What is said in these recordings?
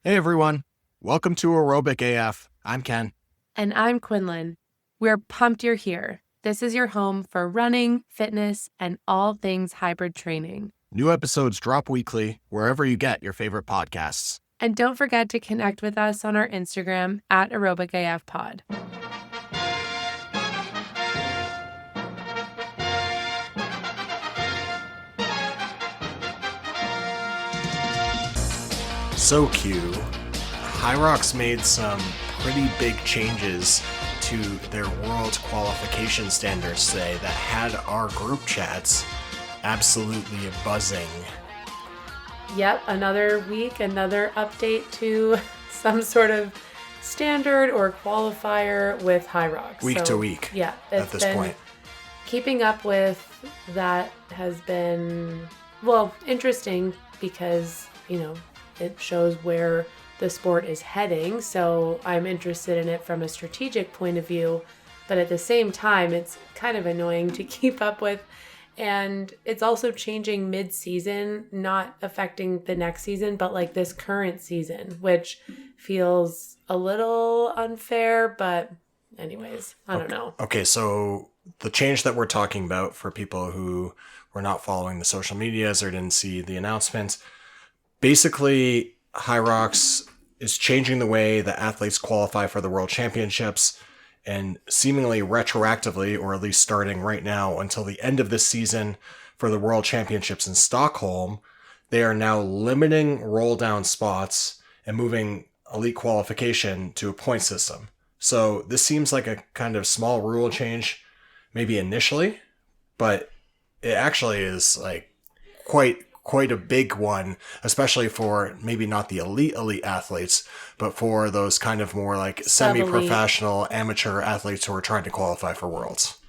Hey everyone, welcome to Aerobic AF. I'm Ken. And I'm Quinlan. We're pumped you're here. This is your home for running, fitness, and all things hybrid training. New episodes drop weekly wherever you get your favorite podcasts. And don't forget to connect with us on our Instagram at aerobicafpod. So Q, HYROX made some pretty big changes to their world qualification standards today that had our group chats absolutely buzzing. Yep, another week, another update to some sort of standard or qualifier with HYROX. Week to week. Yeah, at this point. Keeping up with that has been, interesting because, it shows where the sport is heading. So I'm interested in it from a strategic point of view, but at the same time, it's kind of annoying to keep up with. And it's also changing mid-season, not affecting the next season, but like this current season, which feels a little unfair, but anyways, I don't know. Okay, so the change that we're talking about for people who were not following the social medias or didn't see the announcements, basically HYROX is changing the way that athletes qualify for the World Championships, and seemingly retroactively, or at least starting right now until the end of this season for the World Championships in Stockholm, they are now limiting roll down spots and moving elite qualification to a point system. So this seems like a kind of small rule change, maybe initially, but it actually is like quite a big one, especially for maybe not the elite athletes, but for those kind of more like semi-professional amateur athletes who are trying to qualify for Worlds.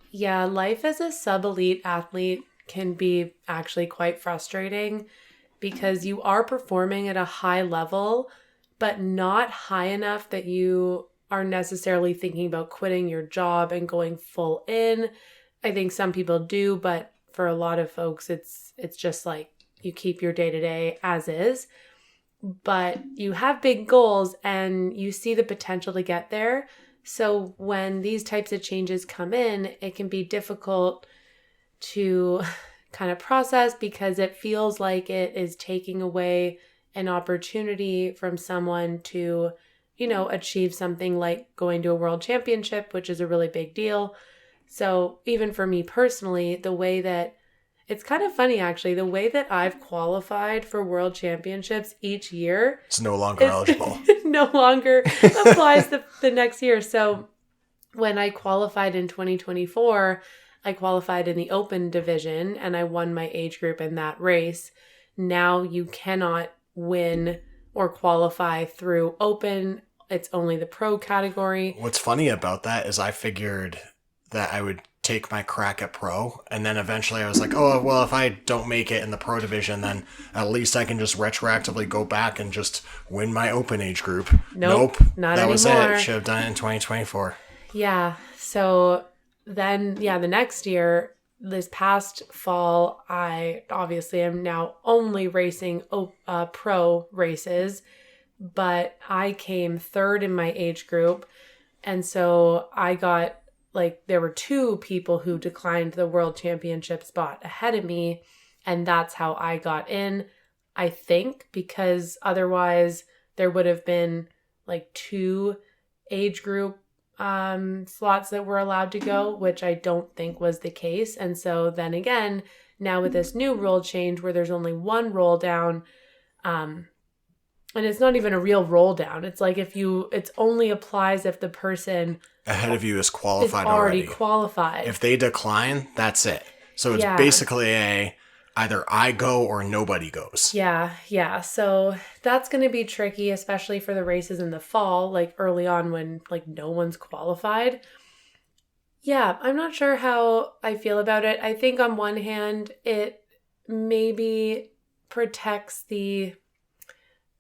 Yeah, life as a sub-elite athlete can be actually quite frustrating because you are performing at a high level, but not high enough that you are necessarily thinking about quitting your job and going full in. I think some people do, but for a lot of folks, it's just like you keep your day-to-day as is, but you have big goals and you see the potential to get there. So when these types of changes come in, it can be difficult to kind of process because it feels like it is taking away an opportunity from someone to, achieve something like going to a world championship, which is a really big deal. So even for me personally, the way that it's kind of funny, actually, the way that I've qualified for world championships each year. It's no longer eligible. No longer applies the next year. So when I qualified in 2024, I qualified in the open division and I won my age group in that race. Now you cannot win or qualify through open. It's only the pro category. What's funny about that is I figured that I would take my crack at pro, and then eventually I was like, oh, well, if I don't make it in the pro division, then at least I can just retroactively go back and just win my open age group. Nope, not that anymore. Was it. Should have done it in 2024. Yeah, so then, the next year, this past fall, I obviously am now only racing pro races, but I came third in my age group. And so I got, there were two people who declined the world championship spot ahead of me. And that's how I got in, I think, because otherwise there would have been two age group slots that were allowed to go, which I don't think was the case. And so then again, now with this new rule change where there's only one roll down, and it's not even a real roll down. It's like it only applies if the person ahead of you is qualified already qualified. If they decline, that's it. So it's basically either I go or nobody goes. Yeah. So that's going to be tricky, especially for the races in the fall, early on when no one's qualified. Yeah, I'm not sure how I feel about it. I think on one hand, it maybe protects the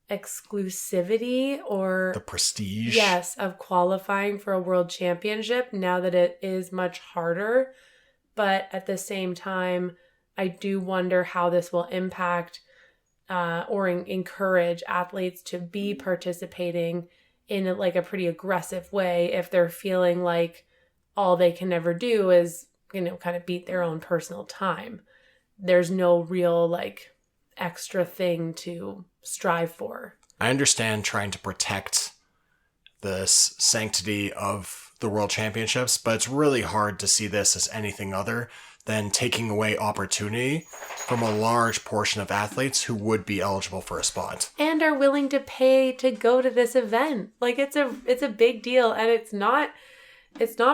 exclusivity or the prestige, of qualifying for a world championship now that it is much harder. But at the same time, I do wonder how this will impact or encourage athletes to be participating in a pretty aggressive way if they're feeling like all they can ever do is, kind of beat their own personal time. There's no real like extra thing to strive for. I understand trying to protect the sanctity of the World Championships, but it's really hard to see this as anything other than taking away opportunity from a large portion of athletes who would be eligible for a spot. And are willing to pay to go to this event. Like it's a big deal, and it's not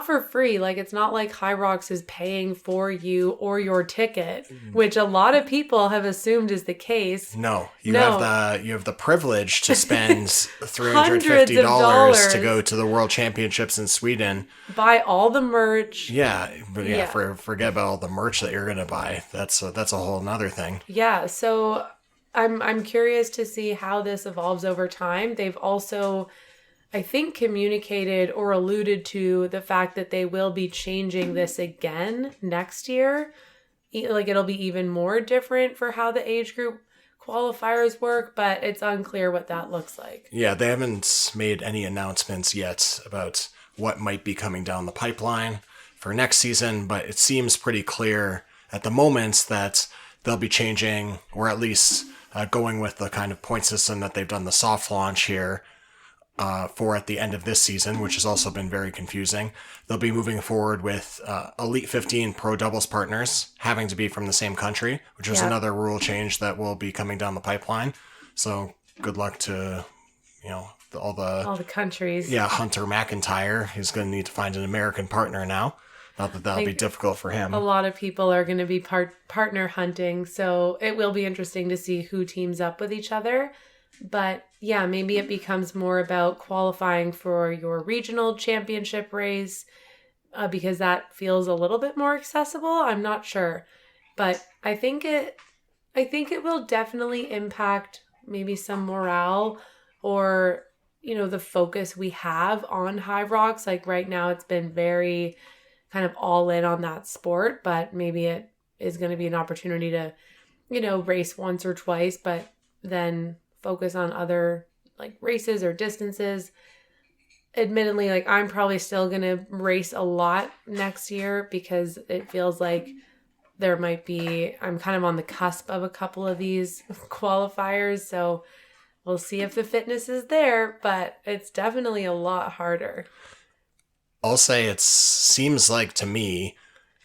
for free. Like it's not like HYROX is paying for you or your ticket, which a lot of people have assumed is the case. No, you have the privilege to spend $350 to go to the World Championships in Sweden. Buy all the merch. Yeah, but forget about all the merch that you're gonna buy. That's a whole nother thing. Yeah, so I'm curious to see how this evolves over time. They've also, I think, communicated or alluded to the fact that they will be changing this again next year. Like it'll be even more different for how the age group qualifiers work, but it's unclear what that looks like. Yeah, they haven't made any announcements yet about what might be coming down the pipeline for next season, but it seems pretty clear at the moment that they'll be changing, or at least going with the kind of point system that they've done the soft launch here for at the end of this season, which has also been very confusing. They'll be moving forward with Elite 15 pro doubles partners having to be from the same country, which is another rule change that will be coming down the pipeline. So good luck to, all the countries. Yeah, Hunter McIntyre. He's going to need to find an American partner now. Not that that'll be difficult for him. A lot of people are going to be partner hunting, so it will be interesting to see who teams up with each other. But yeah, maybe it becomes more about qualifying for your regional championship race because that feels a little bit more accessible. I'm not sure, but I think it will definitely impact maybe some morale or the focus we have on HYROX. Like right now, it's been very kind of all in on that sport, but maybe it is going to be an opportunity to race once or twice, but then focus on other like races or distances. Admittedly, like I'm probably still going to race a lot next year because it feels like I'm kind of on the cusp of a couple of these qualifiers. So we'll see if the fitness is there, but it's definitely a lot harder. I'll say it seems like to me,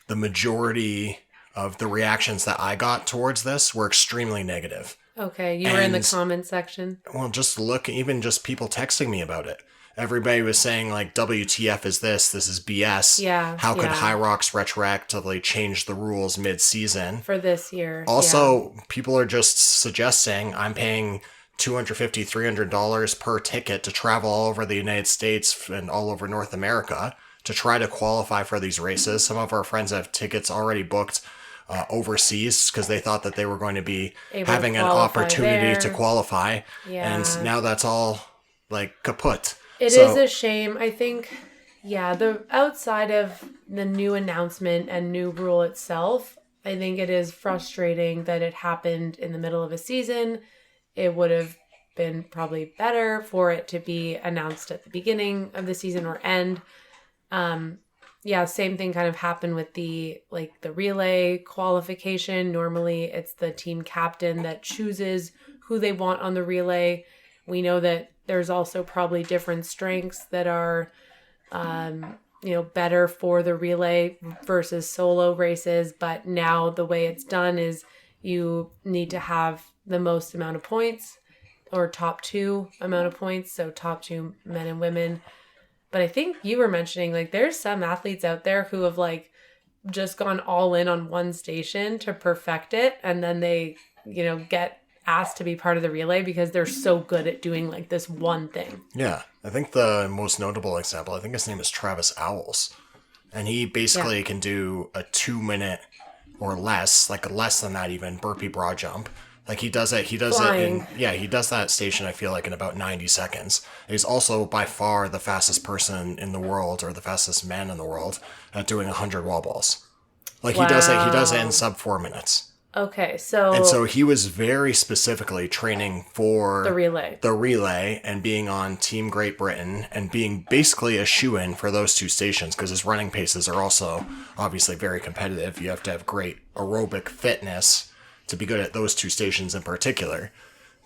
the majority of the reactions that I got towards this were extremely negative. Okay, you were in the comments section. Well, just look, even just people texting me about it. Everybody was saying, like, WTF is this? This is BS. Yeah. How could HYROX retroactively change the rules mid-season? For this year. Also, people are just suggesting I'm paying $250, $300 per ticket to travel all over the United States and all over North America to try to qualify for these races. Some of our friends have tickets already booked overseas because they thought that they were going to be having an opportunity to qualify. Yeah. And now that's all like kaput. It is a shame. I think, the outside of the new announcement and new rule itself, I think it is frustrating that it happened in the middle of a season. It would have been probably better for it to be announced at the beginning of the season or end. Same thing kind of happened with the relay qualification. Normally it's the team captain that chooses who they want on the relay. We know that there's also probably different strengths that are, better for the relay versus solo races. But now the way it's done is you need to have the most amount of points or top two amount of points. So top two men and women. But I think you were mentioning there's some athletes out there who have just gone all in on one station to perfect it. And then they, get asked to be part of the relay because they're so good at doing this one thing. Yeah. I think the most notable example, I think his name is Travis Owls. And he basically can do a 2-minute or less, less than that even, burpee broad jump. He does it. He does Flying. He does that station, I feel like, in about 90 seconds. He's also by far the fastest person in the world, or the fastest man in the world, at doing 100 wall balls. He does it in sub 4 minutes. Okay, And so so he was very specifically training for the relay and being on Team Great Britain and being basically a shoe-in for those two stations because his running paces are also obviously very competitive. You have to have great aerobic fitness to be good at those two stations in particular.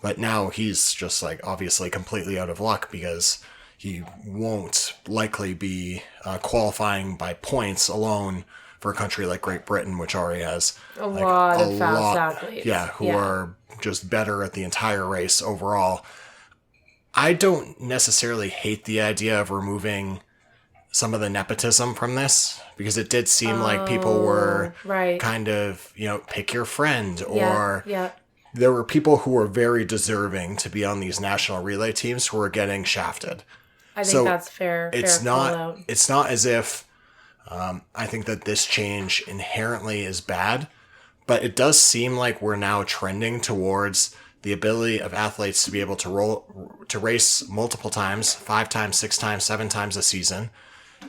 But now he's just like obviously completely out of luck because he won't likely be qualifying by points alone for a country like Great Britain, which already has a like lot a of fast lot, athletes. yeah, who are just better at the entire race overall. I don't necessarily hate the idea of removing some of the nepotism from this because it did seem like people were right. kind of, pick your friend Yeah, or yeah. there were people who were very deserving to be on these national relay teams who were getting shafted. I think So that's fair. it's fair not call out. it's not as if I think that this change inherently is bad, but it does seem like we're now trending towards the ability of athletes to be able to race multiple times, 5 times, 6 times, 7 times a season,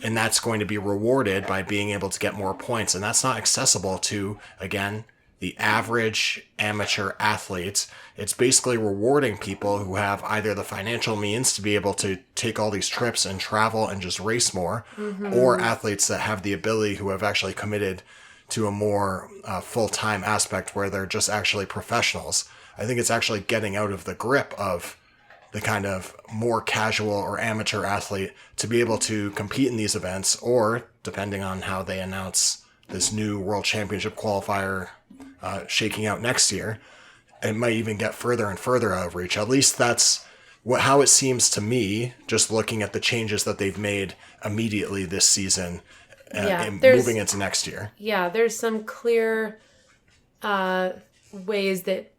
and that's going to be rewarded by being able to get more points, and that's not accessible to, again, the average amateur athletes. It's basically rewarding people who have either the financial means to be able to take all these trips and travel and just race more, or athletes that have the ability who have actually committed to a more full-time aspect where they're just actually professionals. I think it's actually getting out of the grip of the kind of more casual or amateur athlete to be able to compete in these events, or depending on how they announce this new World Championship qualifier shaking out next year, it might even get further and further out of reach. At least that's how it seems to me, just looking at the changes that they've made immediately this season and moving into next year. Yeah, there's some clear ways that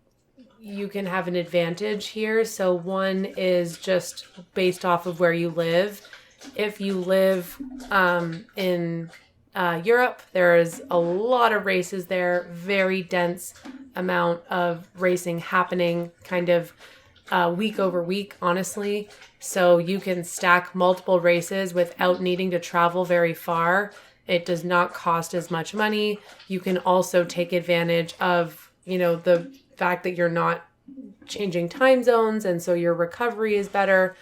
you can have an advantage here. So one is just based off of where you live. If you live in Europe, there is a lot of races there, very dense amount of racing happening kind of week over week, honestly. So you can stack multiple races without needing to travel very far. It does not cost as much money. You can also take advantage of, the fact that you're not changing time zones, and so your recovery is better.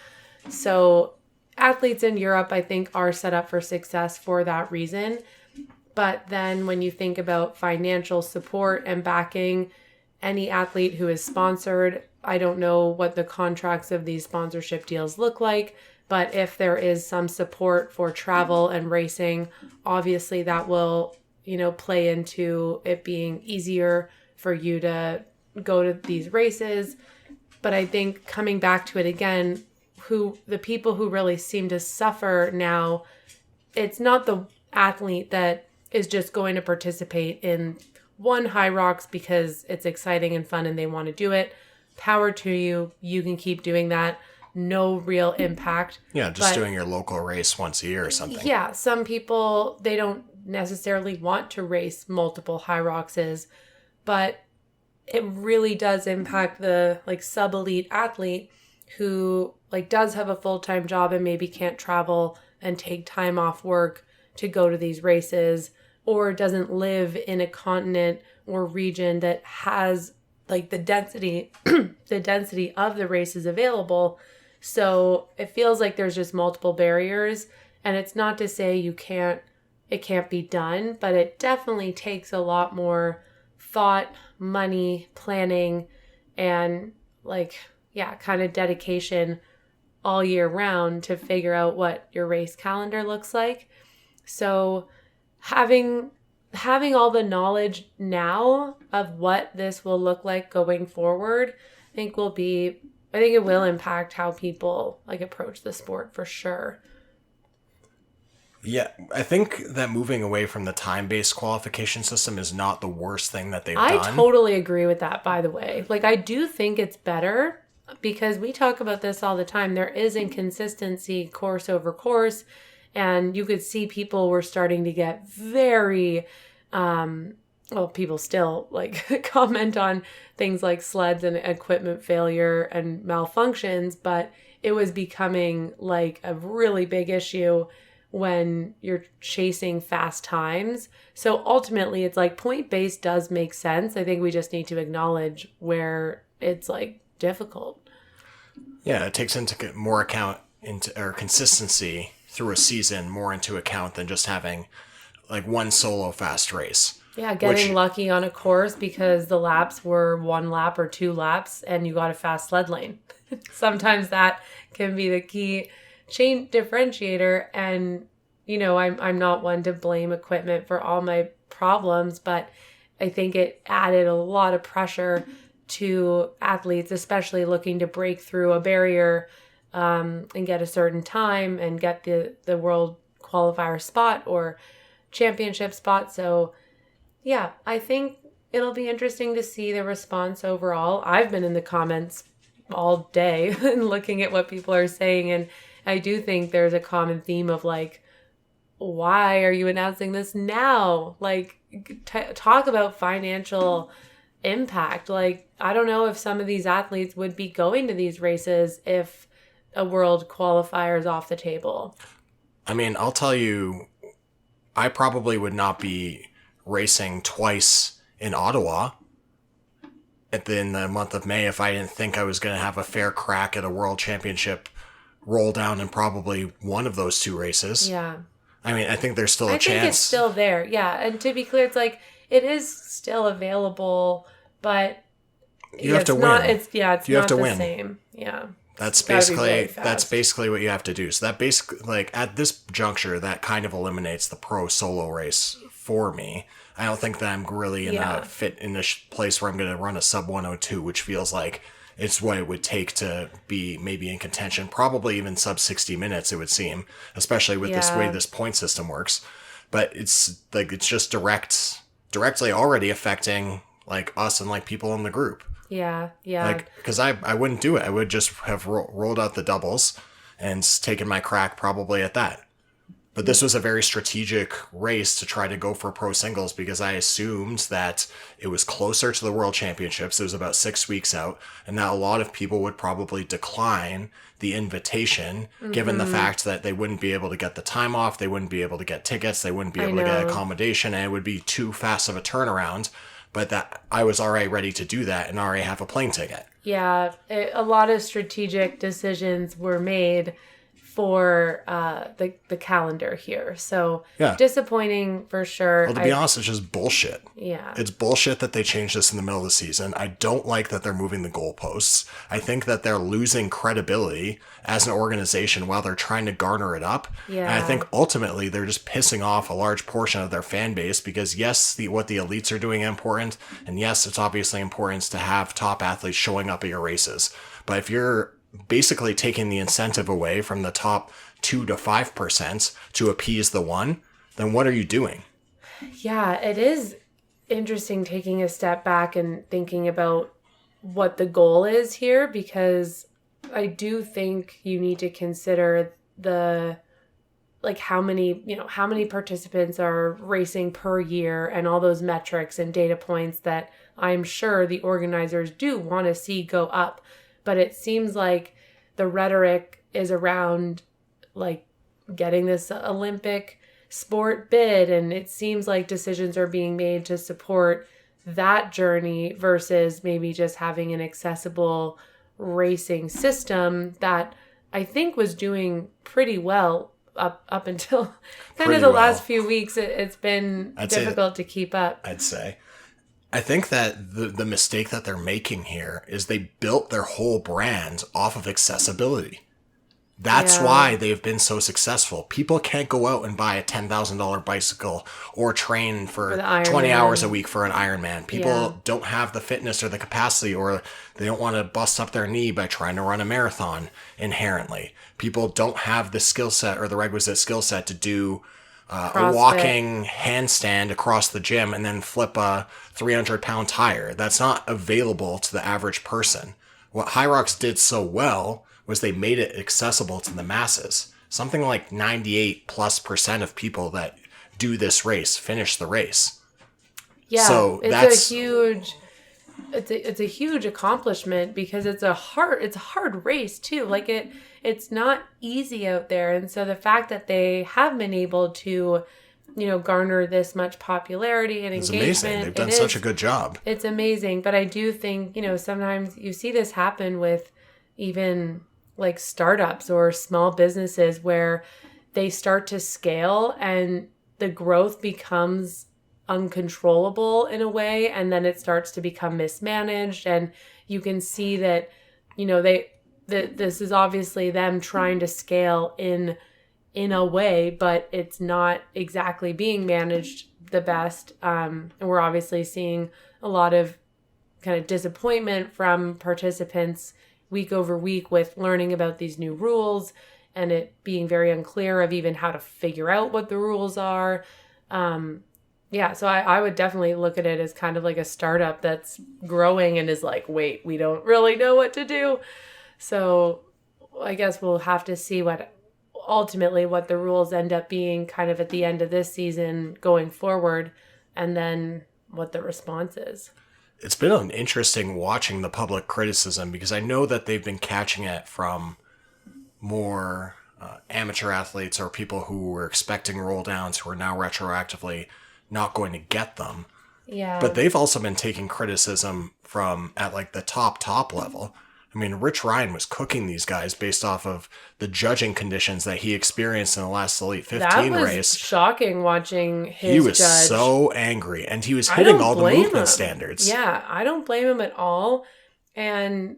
So athletes in Europe, I think, are set up for success for that reason. But then when you think about financial support and backing, any athlete who is sponsored, I don't know what the contracts of these sponsorship deals look like, but if there is some support for travel and racing, obviously that will, play into it being easier for you to go to these races. But I think coming back to it again, the people who really seem to suffer now, it's not the athlete that is just going to participate in one HYROX because it's exciting and fun and they want to do it. Power to you. You can keep doing that. No real impact. Yeah, just doing your local race once a year or something. Yeah, some people, they don't necessarily want to race multiple HYROXs, but it really does impact the sub-elite athlete who does have a full-time job and maybe can't travel and take time off work to go to these races, or doesn't live in a continent or region that has the density of the races available. So it feels like there's just multiple barriers, and it's not to say it can't be done, but it definitely takes a lot more thought, money, planning, and kind of dedication all year round to figure out what your race calendar looks like. So having all the knowledge now of what this will look like going forward, I think it will impact how people approach the sport for sure. Yeah, I think that moving away from the time-based qualification system is not the worst thing that they've done. I totally agree with that, by the way. I do think it's better because we talk about this all the time. There is inconsistency course over course, and you could see people were starting to get very, people still comment on things like sleds and equipment failure and malfunctions, but it was becoming a really big issue when you're chasing fast times. So ultimately, it's like point-based does make sense. I think we just need to acknowledge where it's like difficult. Yeah, it takes into more account into or consistency through a season more into account than just having like one solo fast race. Yeah, getting lucky on a course because the laps were 1 lap or 2 laps and you got a fast sled lane. Sometimes that can be the key chain differentiator. And, I'm not one to blame equipment for all my problems, but I think it added a lot of pressure to athletes, especially looking to break through a barrier and get a certain time and get the world qualifier spot or championship spot. So yeah, I think it'll be interesting to see the response overall. I've been in the comments all day and looking at what people are saying, and I do think there's a common theme of like, why are you announcing this now? Like, talk about financial impact. Like, I don't know if some of these athletes would be going to these races if a world qualifier is off the table. I mean, I'll tell you, I probably would not be racing twice in Ottawa in the month of May if I didn't think I was going to have a fair crack at a world championship roll down in probably one of those 2 races. Yeah. I mean, I think there's still a chance. I think it's still there. Yeah. And to be clear, it's like, it is still available, but you have to win. It's you not have to the win. Same. Yeah. That's basically what you have to do. So that basically, like, at this juncture, that kind of eliminates the pro solo race for me. I don't think that I'm really in a place where I'm going to run a sub 102, which feels like it's what it would take to be maybe in contention, probably even sub 60 minutes, it would seem, especially with this way this point system works. But it's like, it's just directly already affecting like us and like people in the group. Yeah. Yeah. Like, because I wouldn't do it. I would just have rolled out the doubles and taken my crack probably at that. But this was a very strategic race to try to go for pro singles because I assumed that it was closer to the World Championships. It was about 6 weeks out, and that a lot of people would probably decline the invitation given the fact that they wouldn't be able to get the time off, they wouldn't be able to get tickets, they wouldn't be able to get accommodation, and it would be too fast of a turnaround. But that I was already ready to do that and already have a plane ticket. Yeah, a lot of strategic decisions were made for the calendar here. So disappointing for sure. Well, to be honest, it's just bullshit. Yeah. It's bullshit that they changed this in the middle of the season. I don't like that they're moving the goalposts. I think that they're losing credibility as an organization while they're trying to garner it up. Yeah. And I think ultimately they're just pissing off a large portion of their fan base because yes, what the elites are doing is important. And yes, it's obviously important to have top athletes showing up at your races. But if you're basically taking the incentive away from the top 2 to 5% to appease the one, then what are you doing? Yeah, it is interesting taking a step back and thinking about what the goal is here, because I do think you need to consider how many participants are racing per year and all those metrics and data points that I'm sure the organizers do want to see go up. But it seems like the rhetoric is around like getting this Olympic sport bid, and it seems like decisions are being made to support that journey versus maybe just having an accessible racing system that I think was doing pretty well up until kind of the last few weeks. It's been difficult to keep up, I'd say. I think that the mistake that they're making here is they built their whole brand off of accessibility. That's why they've been so successful. People can't go out and buy a $10,000 bicycle or train for 20 hours a week for an Ironman. People don't have the fitness or the capacity, or they don't want to bust up their knee by trying to run a marathon inherently. People don't have the skill set or the requisite skill set to do a walking handstand across the gym and then flip a 300-pound tire. That's not available to the average person. What HYROX did so well was they made it accessible to the masses. Something like 98+% of people that do this race finish the race. Yeah, so it's a huge it's a huge accomplishment because it's a hard race too. Like it's not easy out there. And so the fact that they have been able to, garner this much popularity and It's engagement. amazing. They've done such a good job. It's amazing. But I do think, sometimes you see this happen with even like startups or small businesses where they start to scale and the growth becomes uncontrollable in a way, and then it starts to become mismanaged, and you can see that this is obviously them trying to scale in a way, but it's not exactly being managed the best, and we're obviously seeing a lot of kind of disappointment from participants week over week with learning about these new rules and it being very unclear of even how to figure out what the rules are. Yeah, so I would definitely look at it as kind of like a startup that's growing and is like, wait, we don't really know what to do. So I guess we'll have to see what the rules end up being kind of at the end of this season going forward, and then what the response is. It's been an interesting watching the public criticism because I know that they've been catching it from more amateur athletes or people who were expecting roll downs who are now retroactively not going to get them. Yeah. But they've also been taking criticism from at like the top level. I mean, Rich Ryan was cooking these guys based off of the judging conditions that he experienced in the last Elite 15 that was race. Shocking watching his He was judge. so angry, and he was hitting all the movement standards. Yeah, I don't blame him at all. And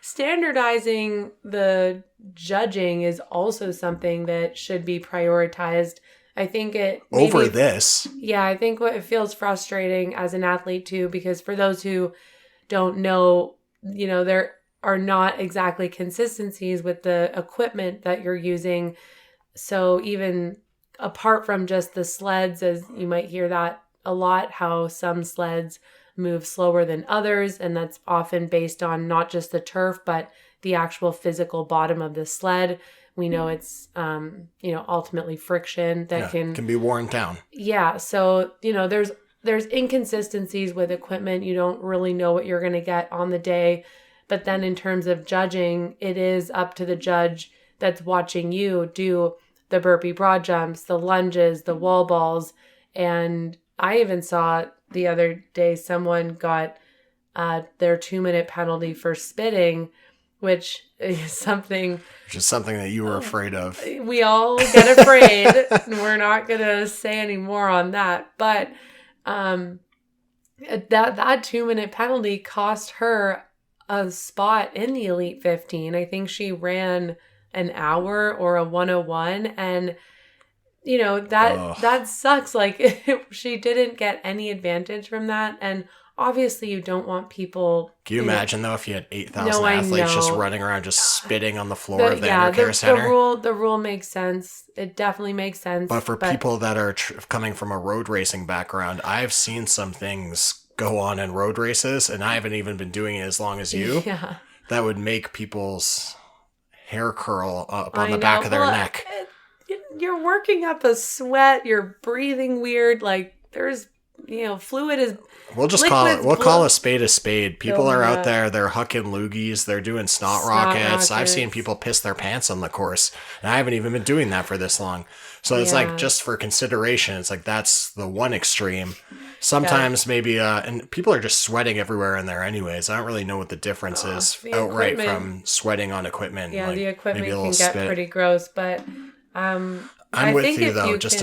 standardizing the judging is also something that should be prioritized. I think over this. Yeah, I think it feels frustrating as an athlete too, because for those who don't know, there are not exactly consistencies with the equipment that you're using. So even apart from just the sleds, as you might hear that a lot, how some sleds move slower than others, and that's often based on not just the turf, but the actual physical bottom of the sled. We know it's, ultimately friction that can be worn down. Yeah. So, there's inconsistencies with equipment. You don't really know what you're going to get on the day. But then in terms of judging, it is up to the judge that's watching you do the burpee broad jumps, the lunges, the wall balls. And I even saw the other day someone got their 2-minute penalty for spitting, which is something that you were afraid of. We all get afraid. We're not going to say any more on that. But that 2-minute penalty cost her a spot in the Elite 15. I think she ran an hour or a 101, and that sucks. Like she didn't get any advantage from that, and obviously you don't want people. Can you imagine though if you had 8,000 athletes just running around just spitting on the floor of the Undercare Center? The rule makes sense. It definitely makes sense. But for people that are coming from a road racing background, I've seen some things go on in road races, and I haven't even been doing it as long as you. Yeah. That would make people's hair curl up on the back of their neck. You're working up a sweat. You're breathing weird. Like there's, fluid is. We'll call a spade. People are out there. They're hucking loogies. They're doing snot rockets. I've seen people piss their pants on the course, and I haven't even been doing that for this long. So it's like, just for consideration, it's like that's the one extreme. Sometimes maybe, and people are just sweating everywhere in there anyways. I don't really know what the difference is outright from sweating on equipment. Yeah, like the equipment maybe can get pretty gross, but I'm with you though. Just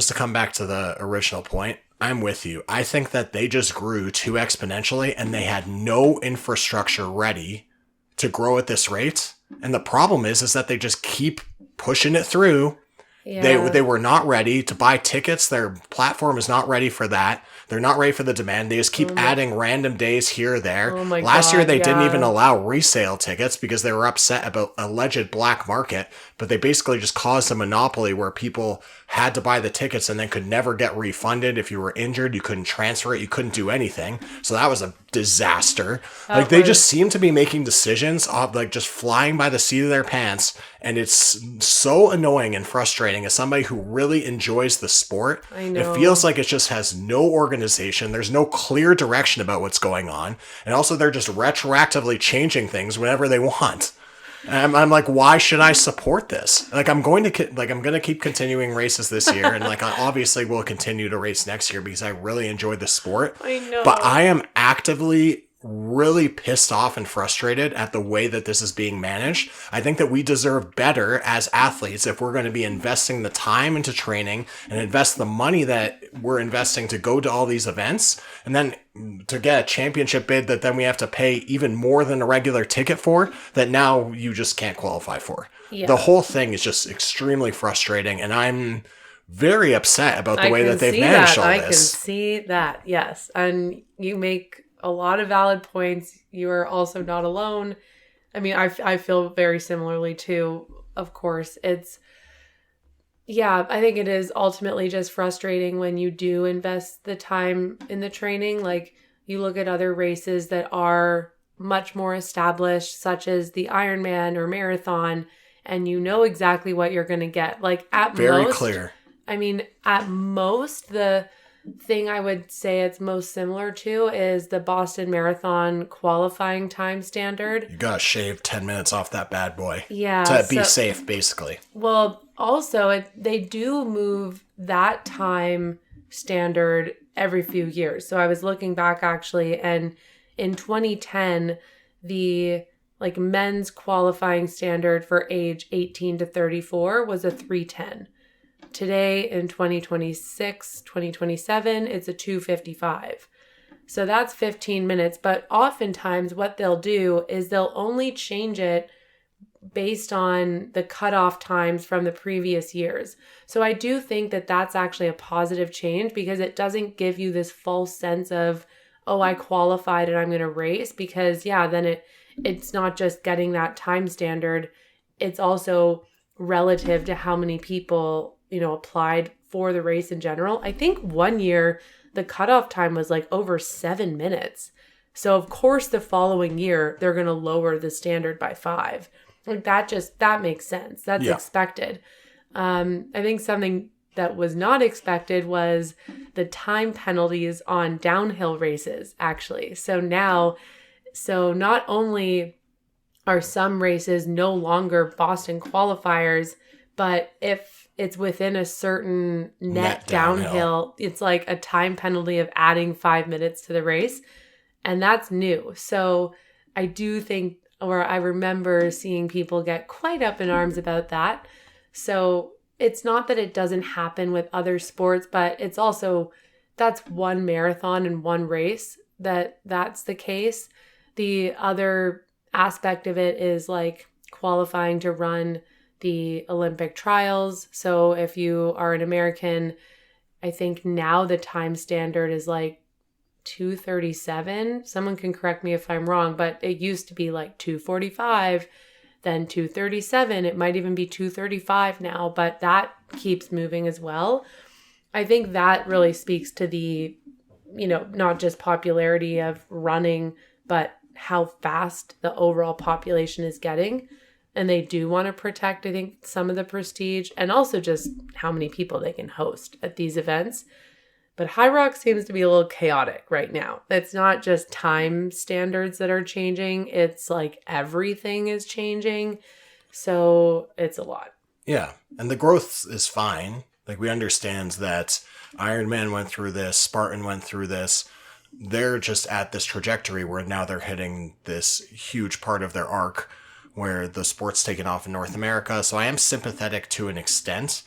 to come back to the original point, I'm with you. I think that they just grew too exponentially, and they had no infrastructure ready to grow at this rate. And the problem is that they just keep pushing it through. Yeah. They were not ready to buy tickets. Their platform is not ready for that. They're not ready for the demand. They just keep adding random days here or there. Last year, they didn't even allow resale tickets because they were upset about alleged black market. But they basically just caused a monopoly where people had to buy the tickets and then could never get refunded. If you were injured, you couldn't transfer it. You couldn't do anything. So that was a disaster. That Like, they was- just seem to be making decisions off, like, just flying by the seat of their pants. And it's so annoying and frustrating as somebody who really enjoys the sport. I know. It feels like it just has no organization. There's no clear direction about what's going on. And also, they're just retroactively changing things whenever they want. And I'm like, why should I support this? Like, I'm going to keep continuing races this year, and like, I obviously will continue to race next year because I really enjoy the sport. I know. But I am actively really pissed off and frustrated at the way that this is being managed. I think that we deserve better as athletes if we're going to be investing the time into training and invest the money that we're investing to go to all these events, and then to get a championship bid that then we have to pay even more than a regular ticket for, that now you just can't qualify for. Yeah. The whole thing is just extremely frustrating, and I'm very upset about the way that they've managed all I can this. see that, yes. And you make a lot of valid points. You are also not alone. I mean, I feel very similarly too, of course. I think it is ultimately just frustrating when you do invest the time in the training. Like, you look at other races that are much more established, such as the Ironman or marathon, and you know exactly what you're going to get. Like, at Very most, clear. I mean, at most, the thing I would say it's most similar to is the Boston Marathon qualifying time standard. You gotta shave 10 minutes off that bad boy. Yeah. To be safe, basically. Well, also, they do move that time standard every few years. So I was looking back, actually, and in 2010, the men's qualifying standard for age 18 to 34 was a 3:10. Today, in 2026, 2027, it's a 2:55. So that's 15 minutes. But oftentimes what they'll do is they'll only change it based on the cutoff times from the previous years. So I do think that that's actually a positive change, because it doesn't give you this false sense of, oh, I qualified and I'm going to race. Because, then it's not just getting that time standard. It's also relative to how many people applied for the race in general. I think one year the cutoff time was like over 7 minutes. So of course the following year they're going to lower the standard by 5. Like, that makes sense. That's expected. I think something that was not expected was the time penalties on downhill races, actually. So not only are some races no longer Boston qualifiers, but if it's within a certain net downhill, it's like a time penalty of adding 5 minutes to the race. And that's new. So I do think, or I remember seeing people get quite up in arms about that. So it's not that it doesn't happen with other sports, but it's also, that's one marathon and one race that's the case. The other aspect of it is like qualifying to run the Olympic trials. So if you are an American, I think now the time standard is like 2:37. Someone can correct me if I'm wrong, but it used to be like 2:45, then 2:37. It might even be 2:35 now, but that keeps moving as well. I think that really speaks to the, not just popularity of running, but how fast the overall population is getting. And they do want to protect, I think, some of the prestige, and also just how many people they can host at these events. But HYROX seems to be a little chaotic right now. It's not just time standards that are changing. It's like everything is changing. So it's a lot. Yeah. And the growth is fine. Like, we understand that Ironman went through this, Spartan went through this. They're just at this trajectory where now they're hitting this huge part of their arc where the sport's taken off in North America. So I am sympathetic to an extent,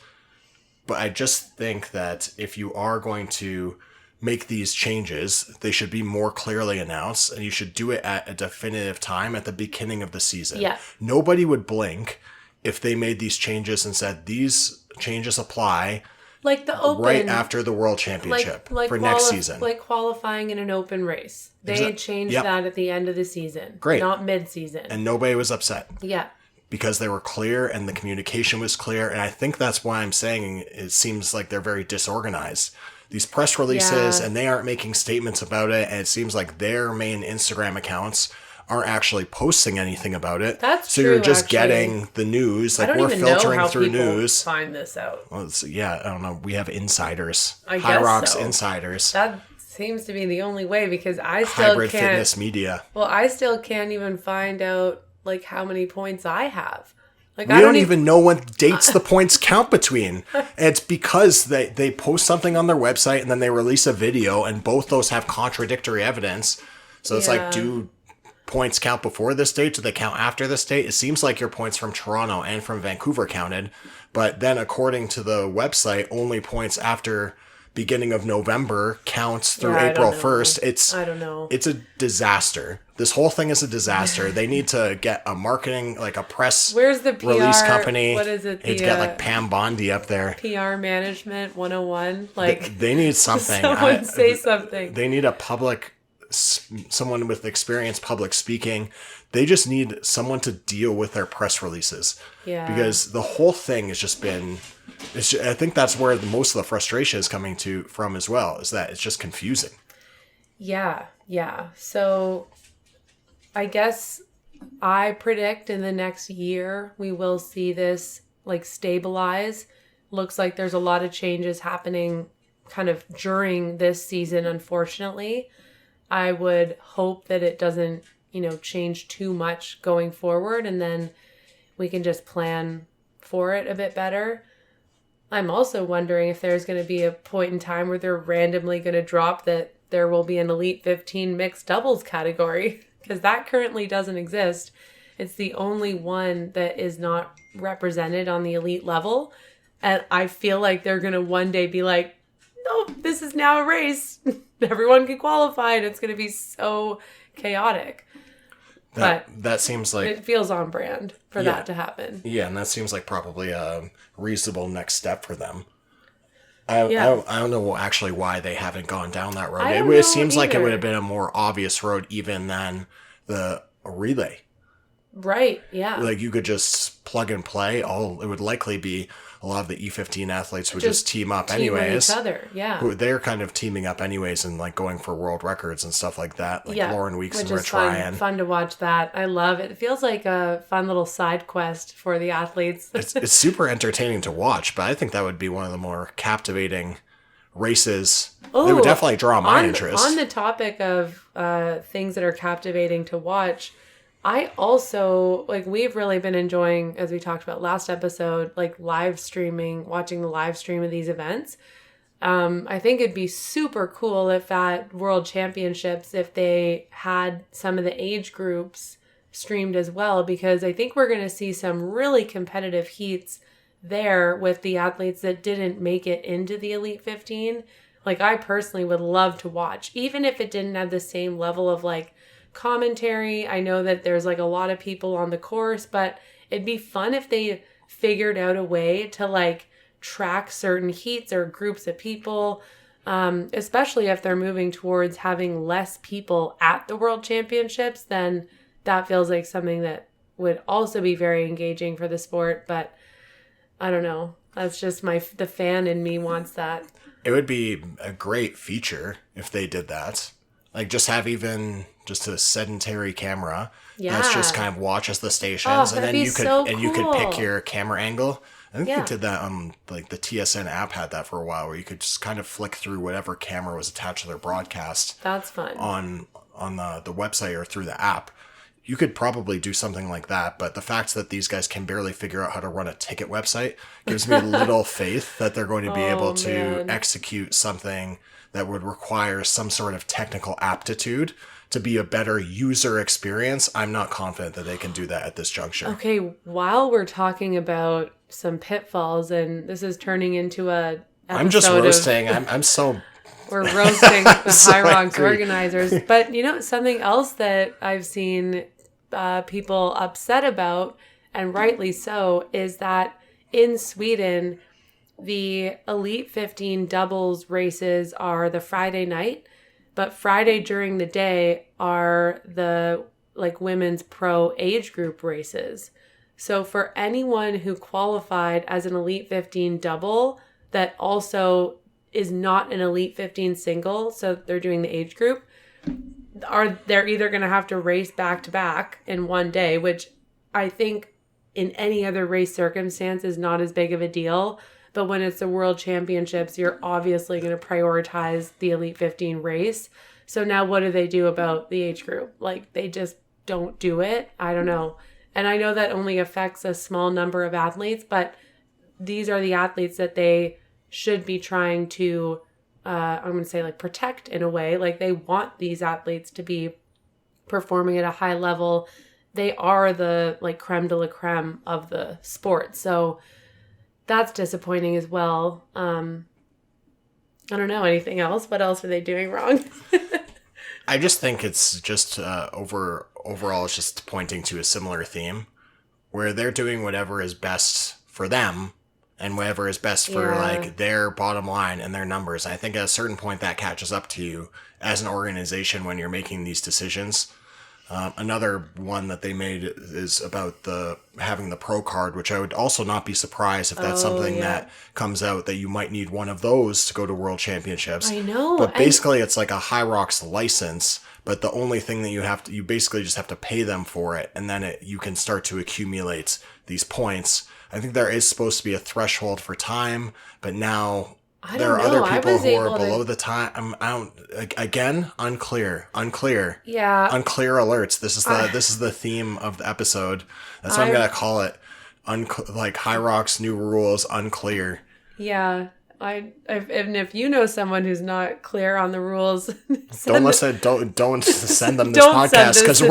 but I just think that if you are going to make these changes, they should be more clearly announced, and you should do it at a definitive time at the beginning of the season. Yeah. Nobody would blink if they made these changes and said these changes apply like the open, right after the World Championship for next season. Like qualifying in an open race. They changed that at the end of the season. Great. Not mid-season. And nobody was upset. Yeah. Because they were clear and the communication was clear. And I think that's why I'm saying it seems like they're very disorganized. these press releases Yeah. and they aren't making statements about it. And it seems like their main Instagram accounts aren't actually posting anything about it. That's So true, you're just actually. getting the news. I Like, don't we're even know filtering how through people news. find this out. Well, I don't know. We have insiders. I guess HYROX so. insiders. That seems to be the only way, because I still Hybrid can't. fitness media. Well, I still can't even find out like how many points I have. Like, We don't even know what dates the points count between. It's because they post something on their website and then they release a video, and both those have contradictory evidence. So it's like, do points count before this date? Do they count after this date? It seems like your points from Toronto and from Vancouver counted, but then according to the website, only points after beginning of November counts through April 1st. I don't know. It's a disaster. This whole thing is a disaster. They need to get a marketing, like a press Where's the PR, release company. What is it? They need to get like Pam Bondi up there. PR management 101. Like, They need something. someone say something. They need someone with experience public speaking. They just need someone to deal with their press releases. Yeah. Because the whole thing has just been, I think that's where most of the frustration is coming from as well, is that it's just confusing. Yeah. So I guess I predict in the next year we will see this like stabilize. Looks like there's a lot of changes happening kind of during this season, unfortunately. I would hope that it doesn't, change too much going forward, and then we can just plan for it a bit better. I'm also wondering if there's going to be a point in time where they're randomly going to drop that there will be an Elite 15 mixed doubles category, because that currently doesn't exist. It's the only one that is not represented on the elite level. And I feel like they're going to one day be like, no, this is now a race. Everyone can qualify, and it's going to be so chaotic. That seems like it feels on brand for that to happen. Yeah, and that seems like probably a reasonable next step for them. I don't know actually why they haven't gone down that road. It seems like it would have been a more obvious road even than the relay. Right, yeah. Like, you could just plug and play. It would likely be a lot of the E15 athletes would just team up anyways. With each other, yeah. They're kind of teaming up anyways and like going for world records and stuff like that. Like Lauren Weeks and Rich Ryan. Fun to watch that. I love it. It feels like a fun little side quest for the athletes. It's super entertaining to watch, but I think that would be one of the more captivating races. They would definitely draw my interest. On the topic of things that are captivating to watch, I also, we've really been enjoying, as we talked about last episode, live streaming, watching the live stream of these events. I think it'd be super cool if at World Championships, if they had some of the age groups streamed as well, because I think we're going to see some really competitive heats there with the athletes that didn't make it into the Elite 15. I personally would love to watch, even if it didn't have the same level of commentary. I know that there's a lot of people on the course, but it'd be fun if they figured out a way to track certain heats or groups of people, especially if they're moving towards having less people at the World Championships. Then that feels like something that would also be very engaging for the sport. But I don't know, that's just the fan in me wants that. It would be a great feature if they did that. Just have even just a sedentary camera. Yeah. That's just kind of watches the stations, and then you could pick your camera angle. I think they did that on the TSN app had that for a while, where you could just kind of flick through whatever camera was attached to their broadcast. That's fun. On the website or through the app. You could probably do something like that, but the fact that these guys can barely figure out how to run a ticket website gives me little faith that they're going to be able to execute something that would require some sort of technical aptitude to be a better user experience. I'm not confident that they can do that at this juncture. Okay, while we're talking about some pitfalls, and this is turning into a I'm just roasting. I'm so... We're roasting the So HYROX angry. organizers. But something else that I've seen people upset about, and rightly so, is that in Sweden, the Elite 15 doubles races are the Friday night, but Friday during the day are the women's pro age group races. So for anyone who qualified as an Elite 15 double that also is not an Elite 15 single, so they're doing the age group, they're either going to have to race back to back in one day, which I think in any other race circumstance is not as big of a deal. But when it's the World Championships, you're obviously going to prioritize the Elite 15 race. So now what do they do about the age group? Like, they just don't do it. I don't know. And I know that only affects a small number of athletes, but these are the athletes that they should be trying to, I'm going to say, like, protect in a way. Like, they want these athletes to be performing at a high level. They are the, like, creme de la creme of the sport. So that's disappointing as well. I don't know anything else. What else are they doing wrong? I just think it's just overall, it's just pointing to a similar theme where they're doing whatever is best for them and whatever is best for like their bottom line and their numbers. I think at a certain point that catches up to you as an organization when you're making these decisions. Another one that they made is about having the pro card, which I would also not be surprised if that's something that comes out that you might need one of those to go to World Championships. I know. But basically it's like a HYROX license, but the only thing that you basically just have to pay them for it, and then you can start to accumulate these points. I think there is supposed to be a threshold for time, but now there are other people who are below the time. Again, unclear. Yeah. Unclear alerts. This is the theme of the episode. That's what I'm going to call it. Like HYROX new rules, unclear. Yeah. And if you know someone who's not clear on the rules, don't send them this podcast, because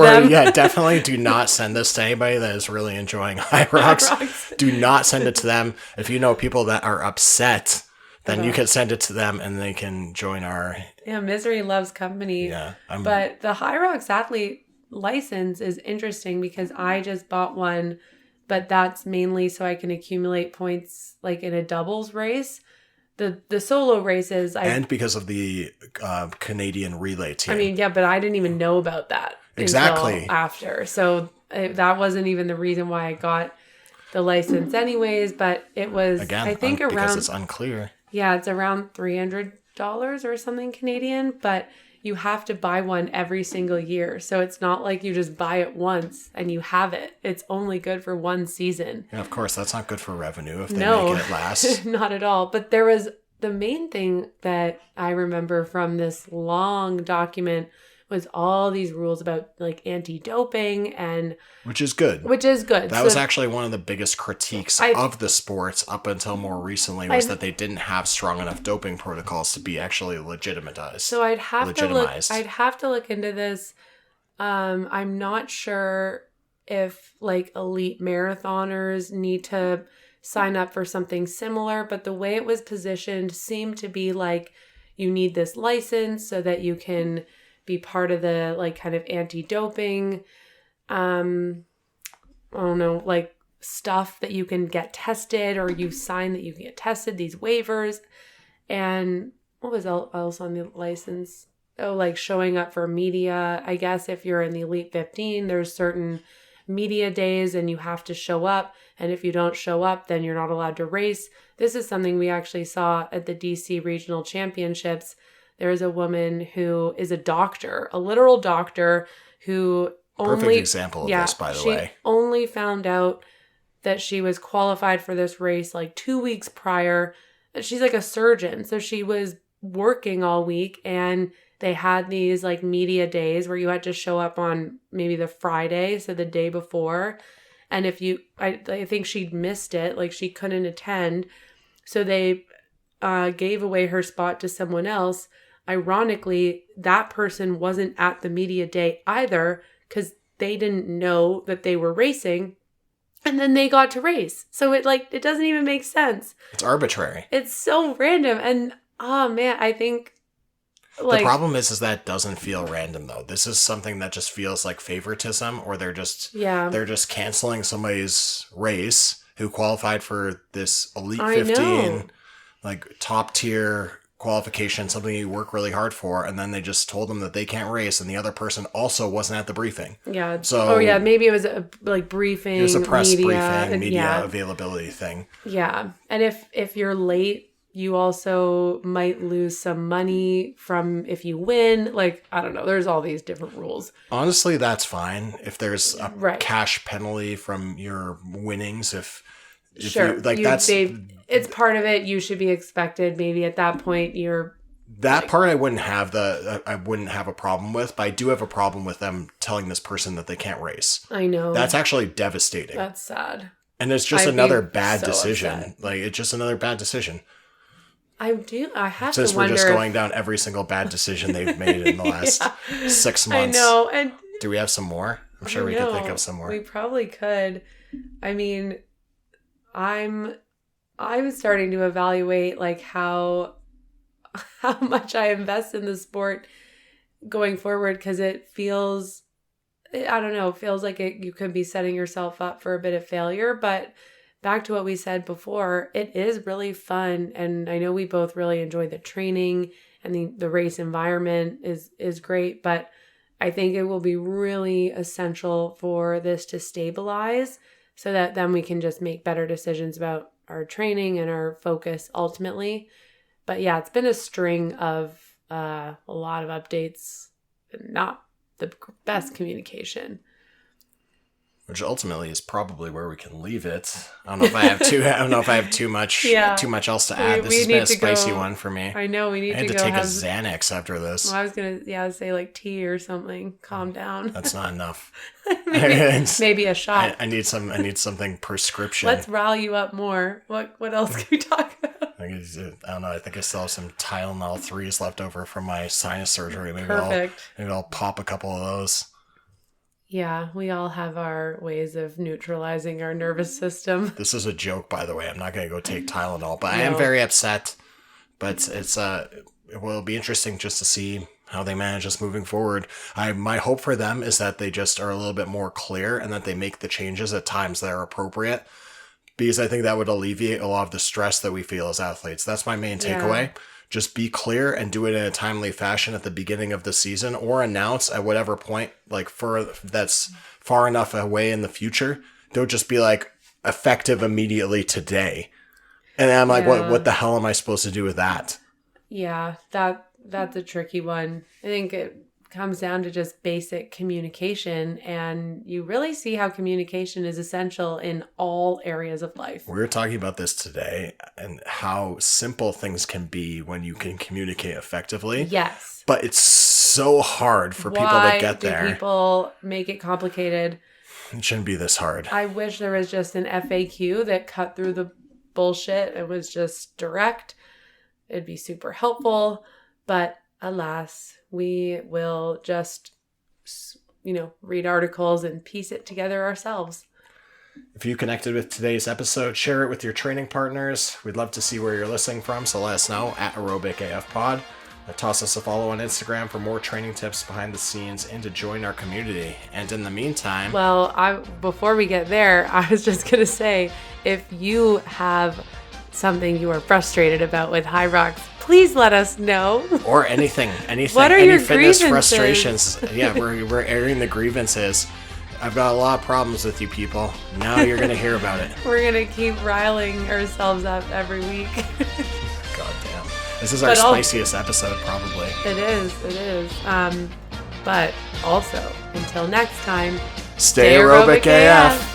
definitely do not send this to anybody that is really enjoying HYROX. Do not send it to them. If you know people that are upset, then you can send it to them and they can join our... Yeah, misery loves company. Yeah. But the HYROX athlete license is interesting because I just bought one, but that's mainly so I can accumulate points like in a doubles race. The solo races... And because of the Canadian relay team. I mean, yeah, but I didn't even know about that until after. So that wasn't even the reason why I got the license anyways, but it was, again, I think around... Because it's unclear. Yeah, it's around $300 or something Canadian, but you have to buy one every single year. So it's not like you just buy it once and you have it. It's only good for one season. Yeah, of course, that's not good for revenue if they make it last. Not at all. But there was the main thing that I remember from this long document was all these rules about like anti-doping and... Which is good. That was actually one of the biggest critiques of the sports up until more recently was that they didn't have strong enough doping protocols to be actually legitimatized. So I'd have to look into this. I'm not sure if like elite marathoners need to sign up for something similar, but the way it was positioned seemed to be like you need this license so that you can be part of the like kind of anti-doping I don't know, like stuff that you can get tested, or you sign that you can get tested, these waivers. And what was else on the license? Oh, like showing up for media. I guess if you're in the Elite 15, there's certain media days and you have to show up. And if you don't show up, then you're not allowed to race. This is something we actually saw at the DC Regional Championships. There is a woman who is a doctor, a literal doctor, who perfect example of this, by the way. She only found out that she was qualified for this race like 2 weeks prior. She's like a surgeon, so she was working all week, and they had these like media days where you had to show up on maybe the Friday, so the day before. And if you, I think she'd missed it, like she couldn't attend, so they gave away her spot to someone else. Ironically, that person wasn't at the media day either, because they didn't know that they were racing, and then they got to race. So it doesn't even make sense. It's arbitrary. It's so random. And oh man, I think the problem is that it doesn't feel random though. This is something that just feels like favoritism, or they're just canceling somebody's race who qualified for this Elite 15, like top tier qualification, something you work really hard for, and then they just told them that they can't race, and the other person also wasn't at the briefing. Yeah. So maybe it was a briefing. It was a press briefing, media availability thing. Yeah, and if you're late you also might lose some money from if you win. Like, I don't know. There's all these different rules. Honestly, that's fine. If there's a Right. cash penalty from your winnings, if Sure. you, like that's it's part of it. You should be expected. Maybe at that point that part I wouldn't have a problem with, but I do have a problem with them telling this person that they can't race. I know. That's actually devastating. That's sad. And it's just another bad so decision. upset. Like, it's just another bad decision. I have Since to we're wonder. just going down every single bad decision they've made in the last 6 months. I know. And do we have some more? I'm sure we could think of some more. We probably could. I mean, I'm starting to evaluate like how much I invest in the sport going forward, because it feels, I don't know, it feels like you could be setting yourself up for a bit of failure. But back to what we said before, it is really fun. And I know we both really enjoy the training, and the race environment is great. But I think it will be really essential for this to stabilize, so that then we can just make better decisions about our training and our focus ultimately. But yeah, it's been a string of a lot of updates, not the best communication. Which ultimately is probably where we can leave it. I don't know if I have too much else to add. This has been a spicy one for me. I know we need to go. I had to take a Xanax after this. Well, I was gonna say like tea or something. Calm down. That's not enough. maybe a shot. I need something prescription. Let's rile you up more. What else can we talk about? I don't know. I think I still have some Tylenol 3s left over from my sinus surgery. Maybe I'll pop a couple of those. Yeah, we all have our ways of neutralizing our nervous system. This is a joke, by the way. I'm not going to go take Tylenol, but I am very upset. But it will be interesting just to see how they manage this moving forward. My hope for them is that they just are a little bit more clear, and that they make the changes at times that are appropriate, because I think that would alleviate a lot of the stress that we feel as athletes. That's my main takeaway. Yeah. Just be clear and do it in a timely fashion at the beginning of the season, or announce at whatever point, like that's far enough away in the future. Don't just be like effective immediately today. And I'm like, what the hell am I supposed to do with that? Yeah, that's a tricky one. I think it comes down to just basic communication, and you really see how communication is essential in all areas of life. We were talking about this today, and how simple things can be when you can communicate effectively. Yes. But it's so hard for people to get there. Why do people make it complicated? It shouldn't be this hard. I wish there was just an FAQ that cut through the bullshit. It was just direct. It'd be super helpful. But alas, we will just, read articles and piece it together ourselves. If you connected with today's episode, share it with your training partners. We'd love to see where you're listening from, so let us know at aerobicafpod. Toss us a follow on Instagram for more training tips behind the scenes and to join our community. And in the meantime... Well, before we get there, I was just going to say, if you have something you are frustrated about with HYROX, please let us know. Or anything. What are any your fitness grievances? Frustrations. Yeah, we're airing the grievances. I've got a lot of problems with you people. Now you're going to hear about it. We're going to keep riling ourselves up every week. God damn. This is our spiciest episode, probably. It is. But also, until next time, stay aerobic AF.